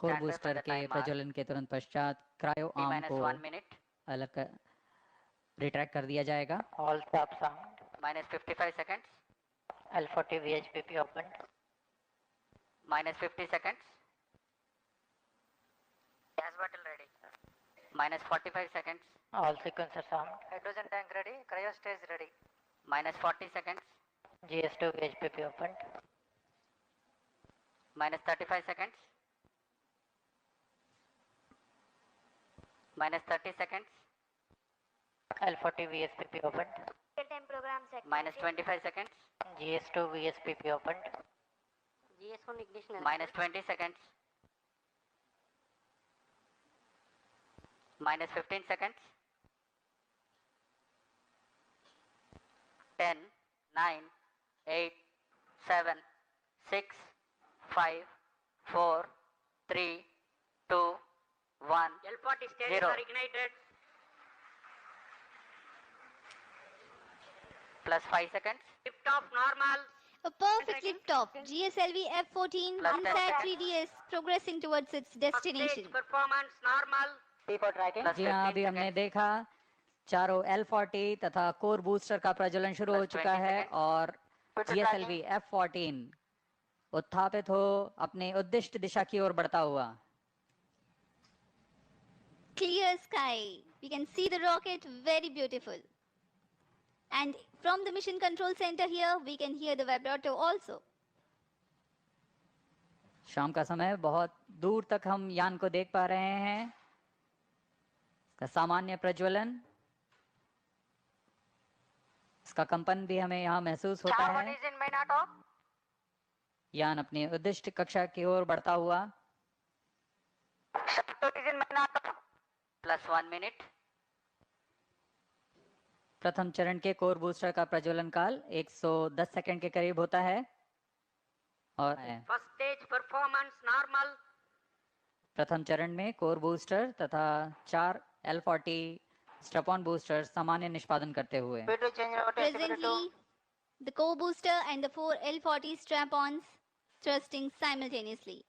Core booster के प्रज्वलन के तुरंत पश्चात क्रायो आर्म को अलग कर रिट्रैक्ट कर दिया जाएगा। All stop sound. -55 seconds. L40 VHPP opened. -50 seconds. Gas bottle ready. -45 seconds. All sequencers armed. Hydrogen tank ready. Cryo stage ready. -40 seconds. GS2 VHPP opened. -35 seconds. -30 seconds. L40 VSPP opened. Real-time program set. -25 seconds. GS2 VSPP opened. GS1 ignition. -20 seconds. -15 seconds. 10, 9, 8, 7, 6, 5, 4, 3, 2, 1. L40 stages 0. are ignited. +5 seconds. Lift-off normal. A perfect lift-off. GSLV F-14 Plus INSAT 10 3DS progressing towards its First destination. stage performance normal. T4 tracking. जी हाँ, अभी हमने देखा चारों L40 तथा core booster का प्रज्वलन शुरू हो चुका है और GSLV F-14 उत्थापित हो अपने उद्दिष्ट दिशा की ओर बढ़ता हुआ। Clear sky. We can see the rocket, very beautiful. And from the mission control center here, we can hear the vibrato also. शाम का समय, बहुत दूर तक हम यान को देख पा रहे हैं। इसका सामान्य प्रज्वलन, इसका कंपन भी हमें यहाँ महसूस होता है। यान अपनी उद्दिष्ट कक्षा की ओर बढ़ता हुआ। +1 मिनट। प्रथम चरण के कोर बूस्टर का प्रज्वलन काल 110 सेकंड के करीब होता है और First stage performance normal. प्रथम चरण में कोर बूस्टर तथा 4 L40 स्ट्रैप-ऑन बूस्टर सामान्य निष्पादन करते हुए। Presently, the core booster and the 4 L40 strap-ons thrusting simultaneously.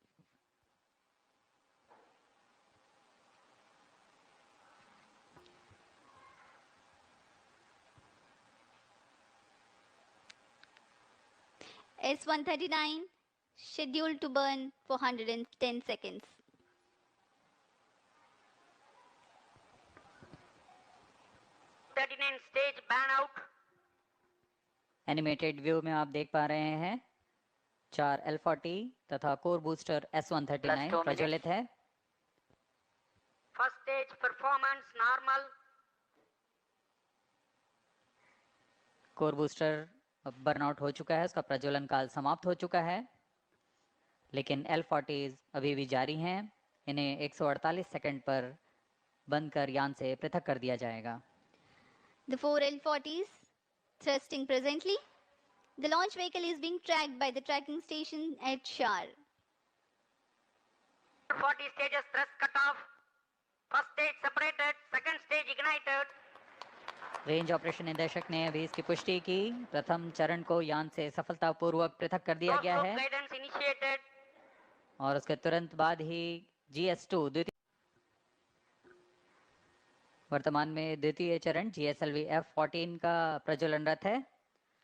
S-139 scheduled to burn for 110 seconds. Stage ban out. Animated view में आप देख पा रहे हैं 4 L40 तथा कोर बूस्टर S-139 प्रज्वलित है। First stage performance normal. Core booster अब बर्नआउट हो चुका है, उसका प्रज्वलन काल समाप्त हो चुका है, लेकिन L40 अभी भी जारी हैं। इन्हें 148 सेकंड पर बंद कर यान से पृथक कर दिया जाएगा। The 4 L40s thrusting presently. The launch vehicle is being tracked by the tracking station at Shar. 40 stages thrust cut off. First stage separated. Second stage ignited. Range operation निदेशक ने अभी इसकी पुष्टि की। प्रथम चरण को यान से सफलतापूर्वक पृथक कर दिया गया है Guidance initiated. और उसके तुरंत बाद ही GS2 द्वितीय वर्तमान में द्वितीय चरण GSLV F-14 का प्रज्वलनरत है।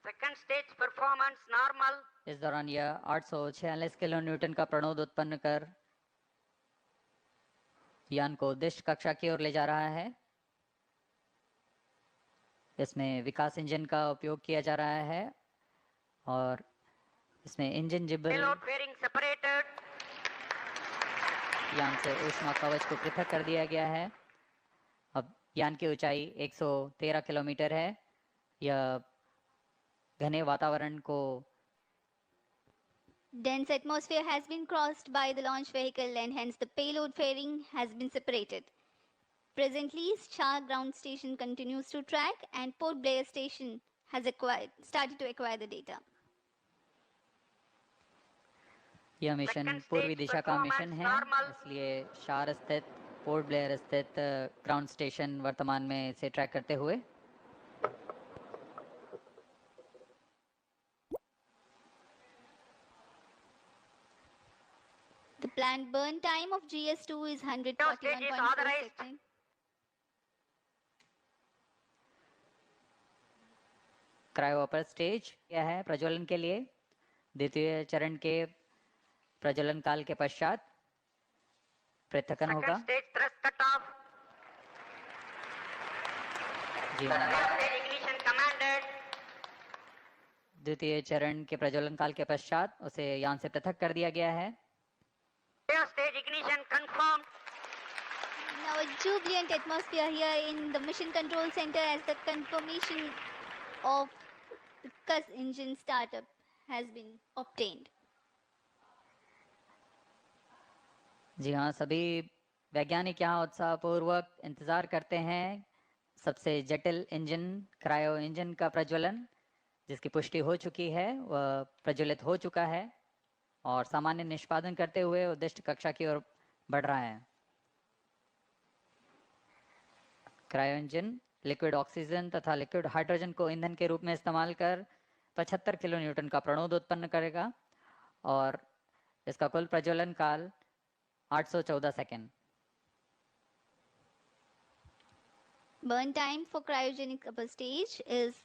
Second stage performance normal. इस दौरान यह 846 किलो न्यूटन का प्रणोद उत्पन्न कर यान को उद्दिष्ट कक्षा की ओर ले जा रहा है। इसमें विकास इंजन का उपयोग किया जा रहा है और इसमें इंजन जिब्बल Payload fairing separated. यान से ऊष्मा कवच को पृथक कर दिया गया है। अब यान की ऊंचाई 113 किलोमीटर है। यह घने वातावरण को Dense atmosphere has been crossed by the launch vehicle and hence the payload fairing has been separated. Presently, Shah ground station continues to track and Port Blair station has started to acquire the data. यह mission पूर्वी दिशा का mission है, इसलिए शार स्थित port Blair स्थित ground station वर्तमान में इसे ट्रैक करते हुए The planned burn time of GS2 is stage is 141.4 authorized. seconds. Cryo upper stage क्या है प्रज्वलन के लिए द्वितीय चरण के प्रज्वलन काल के पश्चात पृथक्कन होगा। Second stage thrust cutoff. जी Third हाँ, stage ignition commanded. द्वितीय चरण के प्रज्वलन काल के पश्चात उसे यान से पृथक कर दिया गया है। Third stage ignition confirmed. Now a jubilant atmosphere here in the Mission Control Center as the confirmation of the CUS engine startup has been obtained. जी हाँ, सभी वैज्ञानिक यहाँ उत्साहपूर्वक इंतजार करते हैं सबसे जटिल इंजन क्रायो इंजन का प्रज्वलन, जिसकी पुष्टि हो चुकी है, वह प्रज्वलित हो चुका है और सामान्य निष्पादन करते हुए उद्दिष्ट कक्षा की ओर बढ़ रहा है। क्रायो इंजन लिक्विड ऑक्सीजन तथा लिक्विड हाइड्रोजन को ईंधन के रूप में इस्तेमाल कर 75 किलो न्यूटन का प्रणोद उत्पन्न करेगा और इसका कुल प्रज्वलन काल 814 second. Burn time for cryogenic upper stage is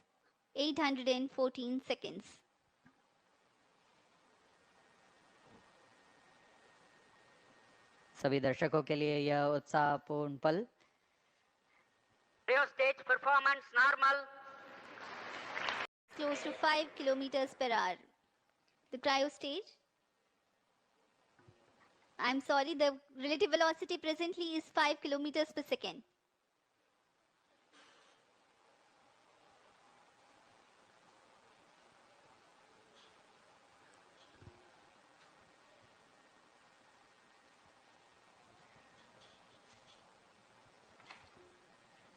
814 seconds. सभी दर्शकों के लिए यह उत्साहपूर्ण पल। Cryo stage performance normal. Close to 5 kilometers per hour. The cryo stage. I'm sorry, the relative velocity presently is 5 kilometers per second.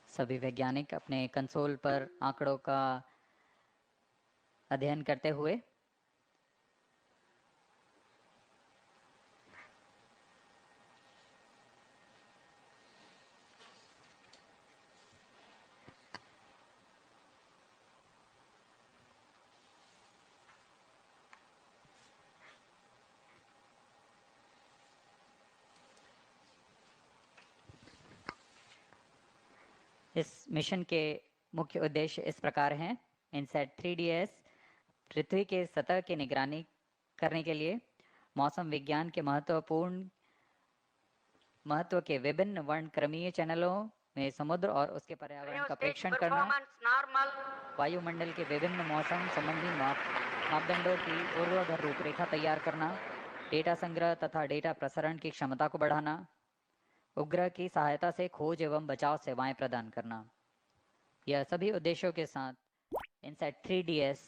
सभी वैज्ञानिक अपने console पर आंकड़ों का अध्ययन करते हुए इस मिशन के मुख्य उद्देश्य इस प्रकार हैं। इनसैट 3DS पृथ्वी के सतह की निगरानी करने के लिए मौसम विज्ञान के महत्व के विभिन्न वर्णक्रमीय चैनलों में समुद्र और उसके पर्यावरण Cryo का stage परीक्षण करना, performance normal. वायुमंडल के विभिन्न मौसम संबंधी मापदंडों की ऊर्ध्वाधर रूपरेखा तैयार करना, डेटा संग्रह तथा डेटा प्रसारण की क्षमता को बढ़ाना, उपग्रह की सहायता से खोज एवं बचाव सेवाएं प्रदान करना। यह सभी उद्देश्यों के साथ इनसैट 3DS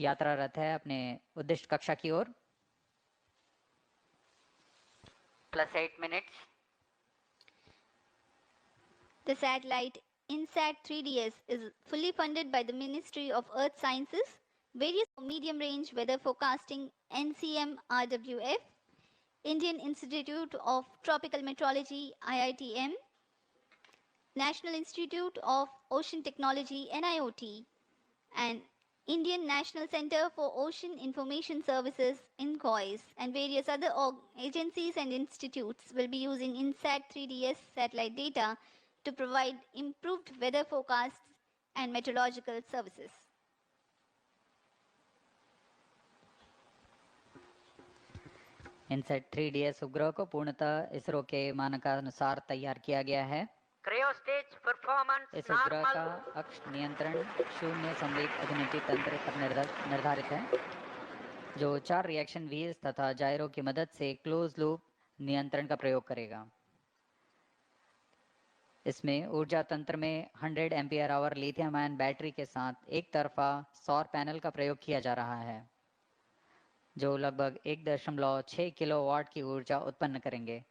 यात्रारत है अपने उद्दिष्ट कक्षा की ओर। +8 minutes. The satellite INSAT 3DS is fully funded by the Ministry of Earth Sciences, various medium-range weather forecasting NCM RWF, Indian Institute of Tropical Meteorology IITM, National Institute of Ocean Technology NIOT, and Indian National Center for Ocean Information Services INCOIS, and various other agencies and institutes will be using INSAT 3DS satellite data to provide improved weather forecasts and meteorological services. INSAT 3DS उपग्रह को पूर्णतः इसरो के मानकानुसार तैयार किया गया है। Cryo stage performance इस उपग्रह normal. का अक्ष नियंत्रण शून्य संवेग अभिनति तंत्र पर निर्धारित है, जो 4 रिएक्शन व्हील्स तथा जायरो की मदद से क्लोज लूप नियंत्रण का प्रयोग करेगा। इसमें ऊर्जा तंत्र में 100 ampere hour lithium ion battery के साथ एक तरफा सौर पैनल का प्रयोग किया जा रहा है, जो लगभग 1.6 किलोवाट की ऊर्जा उत्पन्न करेंगे।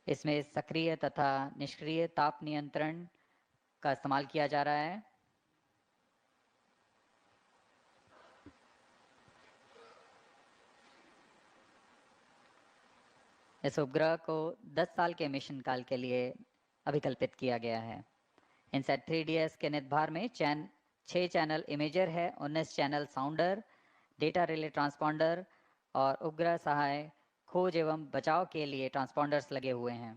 इसमें सक्रिय तथा निष्क्रिय ताप नियंत्रण का इस्तेमाल किया जा रहा है। इस उपग्रह को 10 साल के मिशन काल के लिए अभिकल्पित किया गया है। इनसैट 3DS के नितभार में 6 चैनल इमेजर है, 19 चैनल साउंडर, डेटा रिले ट्रांसपॉन्डर और उपग्रह सहाय खोज एवं बचाव के लिए ट्रांसपॉन्डर्स लगे हुए हैं।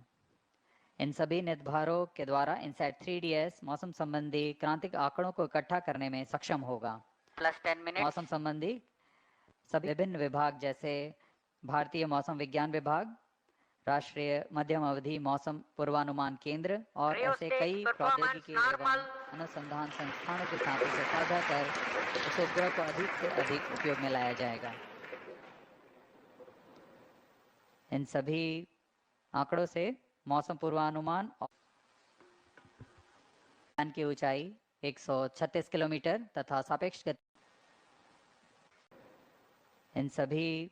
इन सभी निर्धारों के द्वारा इनसैट 3DS मौसम संबंधी क्रांतिक आंकड़ों को इकट्ठा करने में सक्षम होगा। Plus 10 minutes. मौसम संबंधी सभी विभिन्न विभाग जैसे भारतीय मौसम विज्ञान विभाग, राष्ट्रीय मध्यम अवधि मौसम पूर्वानुमान केंद्र और ऐसे कई प्रौद्योगिकी एवं अनुसंधान संस्थानों के साथ इसे साझा कर इस उपग्रह को अधिक से अधिक उपयोग में लाया जाएगा। इन सभी आंकड़ों से मौसम पूर्वानुमान और की ऊंचाई 136 किलोमीटर तथा सापेक्ष गति, इन सभी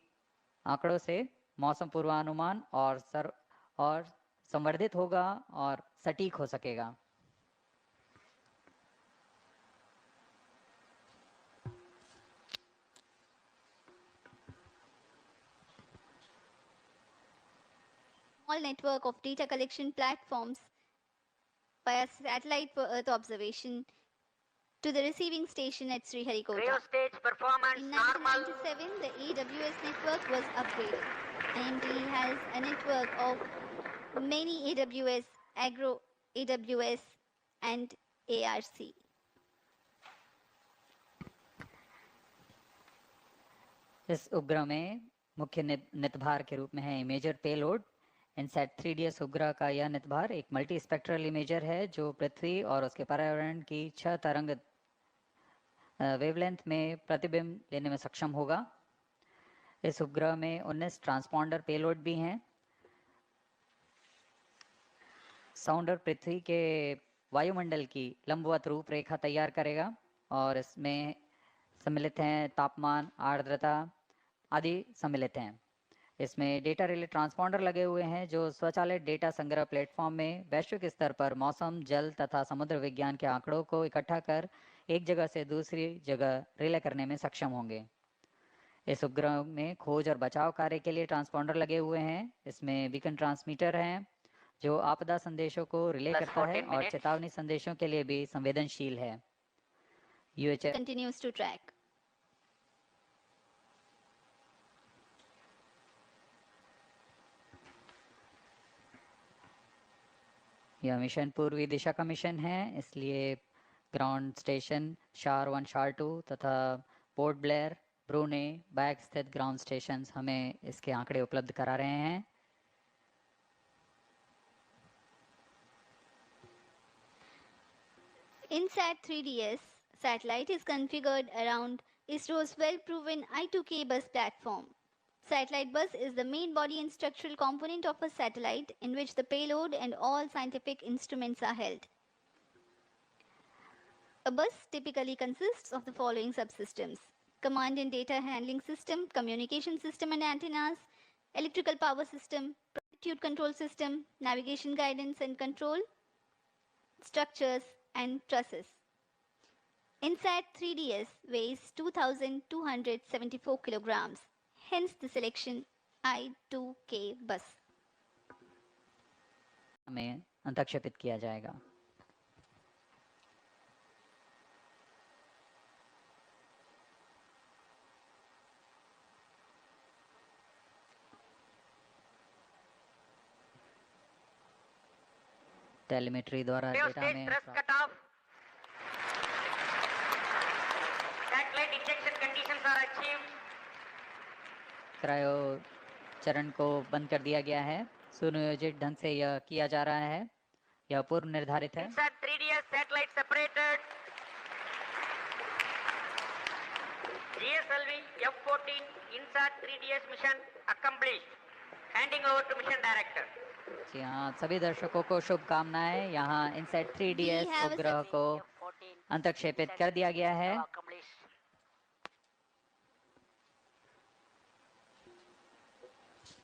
आंकड़ों से मौसम पूर्वानुमान और संवर्धित होगा और सटीक हो सकेगा। Small network of data collection platforms via satellite for Earth observation to the receiving station at Sriharikota. Cryo stage performance In normal. 1997, the AWS network was upgraded. IMD has a network of many AWS, Agro AWS, and ARC. इस उपग्रह में मुख्य नितभार के रूप में है imager payload. INSAT 3DS उपग्रह का यह नितभार एक मल्टी स्पेक्ट्रल इमेजर है जो पृथ्वी और उसके पर्यावरण की 6 तरंग वेवलेंथ में प्रतिबिंब लेने में सक्षम होगा। इस उपग्रह में 19 ट्रांसपॉन्डर पेलोड भी हैं। साउंडर पृथ्वी के वायुमंडल की लंबवत रूपरेखा तैयार करेगा और इसमें सम्मिलित हैं तापमान, आर्द्रता आदि सम्मिलित हैं। इसमें डेटा रिले ट्रांसपॉन्डर लगे हुए हैं जो स्वचालित डेटा संग्रह प्लेटफॉर्म में वैश्विक स्तर पर मौसम, जल तथा समुद्र विज्ञान के आंकड़ों को इकट्ठा कर एक जगह से दूसरी जगह रिले करने में सक्षम होंगे। इस उपग्रह में खोज और बचाव कार्य के लिए ट्रांसपॉन्डर लगे हुए हैं। इसमें बीकन ट्रांसमीटर हैं जो आपदा संदेशों को रिले करता है और चेतावनी संदेशों के लिए भी संवेदनशील है। UHF continues to track. यह मिशन पूर्वी दिशा का मिशन है, इसलिए ग्राउंड स्टेशन शार 1, शार 2 तथा पोर्ट ब्लेयर, ब्रूने, बैग स्थित ग्राउंड स्टेशंस हमें इसके आंकड़े उपलब्ध करा रहे हैं। INSAT 3DS satellite is configured around ISRO's well-proven I2K bus platform. Satellite bus is the main body and structural component of a satellite in which the payload and all scientific instruments are held. A bus typically consists of the following subsystems: command and data handling system, communication system and antennas, electrical power system, altitude control system, navigation guidance and control, structures and trusses. INSAT 3DS weighs 2,274 kilograms, hence the selection I2K bus. हमें अंतक्षेपित किया जाएगा। Telemetry द्वारा Cryo data stage में thrust cutoff. Satellite ejection conditions are achieved. Cryo चरण को बंद कर दिया गया है। सुनियोजित ढंग से यह किया जा रहा है, यह पूर्व निर्धारित है। INSAT 3DS satellite separated. GSLV F-14 INSAT 3DS mission accomplished. Handing over to mission director. जी हाँ, सभी दर्शकों को शुभकामनाएं। यहाँ इनसैट 3DS उपग्रह को अंतक्षेपित कर दिया गया है।